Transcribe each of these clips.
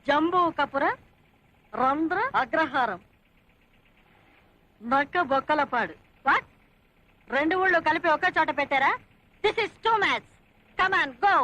జంబూ కపుర రంధ్ర అగ్రహారం నక్క బొక్కలపాడు. వాట్? 2 ఊళ్ళు కలిపి ఒకే చోట పెట్టారా? This is two match. Come on go.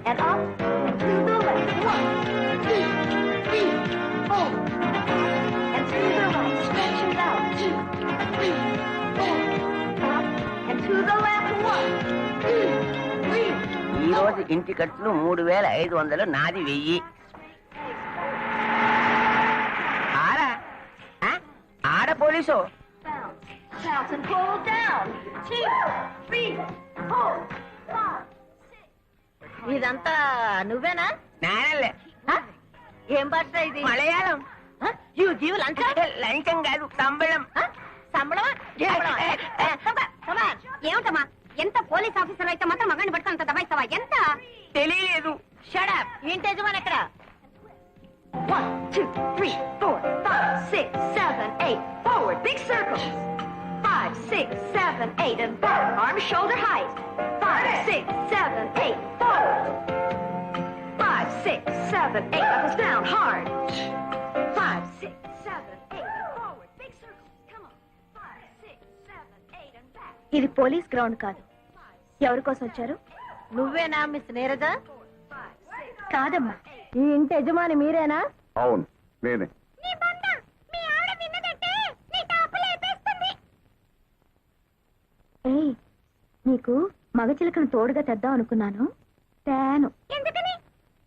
And up and to the left. 1, 2, 3, 4. And to the right. Stretch it out. 2, 3, 4. Up and to the left. 1, 2, 3. ఈ రోజు ఇంటి ఖర్చులు 3500, నాది 1000. ఆడ police. Shout and pull down. 2, 3, 4, 5. ఇదంతా నువ్వేనా? నేనలే. ఏం భాష ఇది? మలయాళం. లంచం కాదు, సంబళం. ఏమిటమ్మా, ఎంత పోలీస్ ఆఫీసర్ అయితే మాత్రం మగాన్ని పట్టుకుని అంత దబాయిస్తావా? ఎంత తెలియలేదు. షడప్. ఇంటి యజమాని ఎక్కడ? 1, 2, 3, 4, 5, 6, 7, 8. Forward, big circles. 5, 6, 7, 8, and forward. Arms shoulder height. 5, 6, 7, 8. Forward. 5, 6, 7, 8. Up is down hard. 5, 6, 7, 8, and forward. Big circles. Come on. 5, 6, 7, 8, and back. ఇది పోలీస్ గ్రౌండ్ కాదు. ఎవరి కోసం వచ్చారు? నువ్వేనా మిస్ నీరజ? కాదమ్మా. ఈ ఇంటి యజమాని మీరేనా? అవును, నేనే. ఏయ్, నీకు మగచిలకను తోడుగా తెద్దాం అనుకున్నాను. తేను.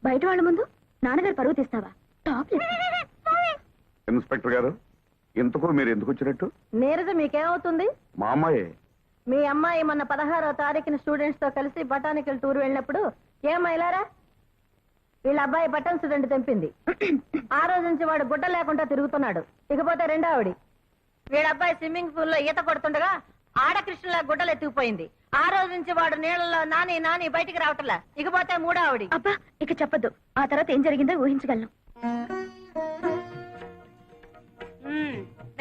బయట వాళ్ళ ముందు నాన్నగారు పరువు తీస్తావా? టాప్ ఇన్స్పెక్టర్ గారు, ఇంతకు మీరు ఎందుకు వచ్చినట్టు? నీరజ మీకేమవుతుంది? మా అమ్మాయే. మీ అమ్మాయి మొన్న 16వ తారీఖున స్టూడెంట్స్ తో కలిసి బొటానికల్ టూర్ వెళ్ళినప్పుడు ఏమైలారా? వీళ్ళ అబ్బాయి బటన్ స్టూడెంట్ తెంపింది. ఆ రోజు నుంచి వాడు గుడ్డ లేకుండా తిరుగుతున్నాడు. ఇకపోతే రెండో ఆవిడి, వీళ్ళ అబ్బాయి స్విమ్మింగ్ పూల్ లో ఈత కొడుతుండగా ఆడకృష్ణలా గుడ్డలు ఎత్తుకుపోయింది. ఆ రోజు నుంచి వాడు నీళ్ళలో నాని నాని బయటికి రావట్లా. ఇకపోతే మూడో ఆవిడి. అబ్బా, ఇక చెప్పద్దు. ఆ తర్వాత ఏం జరిగిందో ఊహించగలను.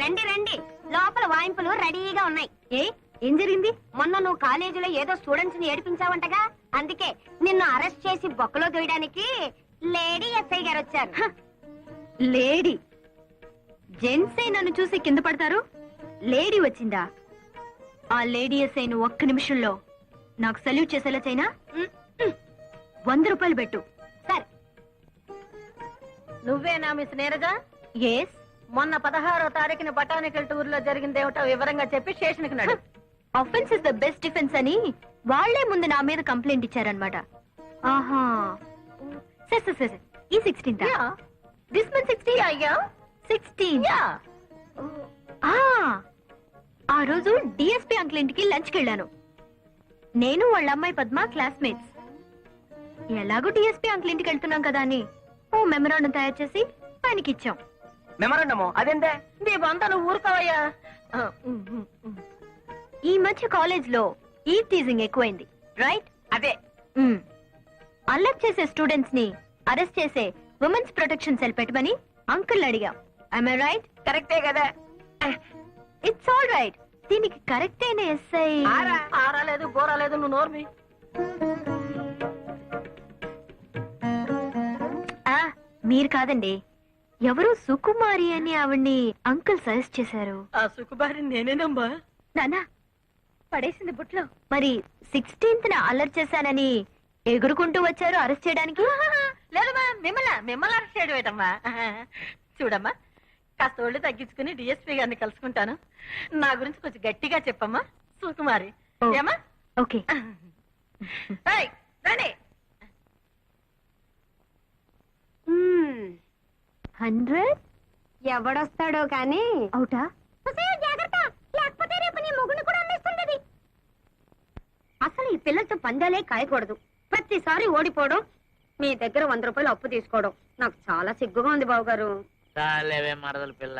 రండి రండి, లోపల వాయింపులు రెడీగా ఉన్నాయి. ఏం జరిగింది? మొన్న నువ్వు కాలేజీలో ఏదో స్టూడెంట్స్ ని ఏడిపించావంటగా, అందుకే నిన్ను అరెస్ట్ చేసి బొక్కలో దూయడానికి లేడీ ఎస్ఐ గారు వచ్చారు. లేడీ? జెంట్సే నన్ను చూసి కింద పడతారు, లేడీ వచ్చిందా? ఆ లేడీ ఎస్ఐ నువ్వు ఒక్క నిమిషంలో నాకు సల్యూట్ చేసేలా చైనా 100 రూపాయలు పెట్టు. సరే. నువ్వేనా మిస్ నీరజ? ఎస్. మొన్న 16వ తారీఖున బొటానికల్ టూర్ లో జరిగిందేమిటో వివరంగా చెప్పి స్టేషన్ కి నడు. Offence is the best defence అని వాళ్లే ముందు నా మీద కంప్లైంట్ ఇచ్చారనమాట. ఆహా, సరే ఈ 16th దిస్ మంత్ 16 ఆ రోజు డిఎస్పీ అంకుల్ ఇంటికి లంచ్కి వెళ్ళాను. నేను వాళ్ళ అమ్మాయి పద్మ క్లాస్మేట్స్. ఎలాగో డిఎస్పీ అంకుల్ ఇంటికి వెళ్తున్నాం కదా అని ఓ మెమరాండం తయారు చేసి ఆయనకి ఇచ్చాం. మెమరాండము? అదేంటే? నీ బంత నువ్వు ఊరుకోవయ్యా. ఈ మధ్య కాలేజ్ లో ఈ టీజింగ్ ఎక్కువైంది, రైట్? అదే. అల్లరి చేసే స్టూడెంట్స్ ని అరెస్ట్ చేసే ఉమెన్స్ ప్రొటెక్షన్ సెల్ పెట్టమని అంకుల్ అడిగాం. I right? కరెక్టే కదా. It's all right. దీనికి కరెక్ట్ అయిన ఎస్ఐ ఆరాలేదు బోరాలేదు, నువ్వు నోర్మి. మీరు కాదండి, ఎవరు సుకుమారి అని ఆవిడ్ని అంకుల్ సజెస్ట్ చేశారు. ఆ సుకుమారి నేనేనమ్మా. నానా పడేసింది బుట్లో. మరి 16th అల్లరి చేశానని ఎగురుకుంటూ వచ్చారు అరెస్ట్ చేయడానికి. లేదమ్మా, మిమ్మల్ని అరెస్ట్ చేయడం ఏంటమ్మా? చూడమ్మా, కాస్త ఒళ్ళు తగ్గించుకుని డిఎస్పీ గారిని కలుసుకుంటాను. నా గురించి కొంచెం గట్టిగా చెప్పమ్మా సుకుమారి. ఏమా? ఓకే. రండి. 100 ఎవడొస్తాడో కానీ అవుటా? లేకపోతే రేపు నీ మొగుని కూడా అమ్మేస్తుంది. అసలు ఈ పిల్లలతో పందాలే కాయకూడదు. ప్రతిసారి ఓడిపోవడం, మీ దగ్గర 100 రూపాయలు అప్పు తీసుకోవడం నాకు చాలా సిగ్గుగా ఉంది బావగారు. చాలేవే మరదల పిల్ల,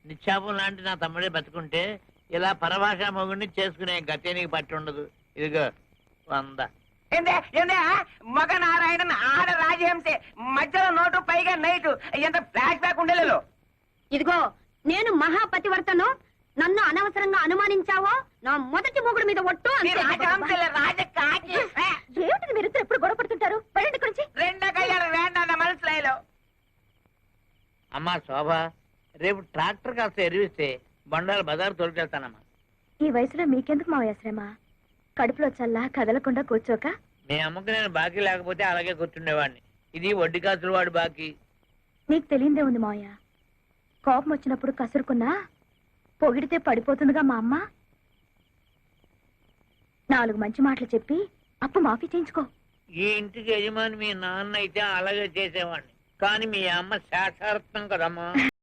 నిశ్చాపం లాంటి నా తమ్ముడే బతుకుంటే ఇలా పరభాషా మొగుడిని చేసుకునే గతే నీకు పట్టి ఉండదు. ఇదిగో 100. ఏందే మగ నారాయణన్ ఆడ రాజహంసే మధ్యలో నోటు పైగా నైటు ఎంత ఫ్లాష్ బ్యాక్ ఉండలేదు. ఇదిగో నేను మహాపతివర్తను, నన్ను అనవసరంగా అనుమానించావో నా మొదటి మొగుడు మీద ఒట్టు అంతే. రాజహంసలే రాజకాకి ఏమిటిది మీరు ఎప్పుడు గొడవ పడుతుంటారు? వెళ్ళండి ఇక్కడి నుంచి. రెండో కళ్యాణం వేండా మనసులో. అమ్మా శోభ, రేపు ట్రాక్టర్ కాస్త ఎరివిస్తే బండారు బజారు తోలుకెళ్తానమ్మా. ఈ వయసులో మీకెందుకు మావయ్య శ్రమ? కడుపులో చల్లా కదలకుండా కూర్చోక. మీ అమ్మకి నేను బాకీ లేకపోతే అలాగే కూర్చుండేవాడిని. ఇది వడ్డీ కాసులు వాడు బాకీ. నీకు తెలియందే ఉంది మావయ్య, కోపం వచ్చినప్పుడు కసురుకున్నా పొగిడితే పడిపోతుందిగా మా అమ్మ. 4 మంచి మాటలు చెప్పి అప్పు మాఫీ చేయించుకో. ఈ ఇంటికి యజమాని మీ నాన్న అయితే అలాగే చేసేవాడిని, కానీ మీ అమ్మ శాస్త్రార్థం కదమ్మా.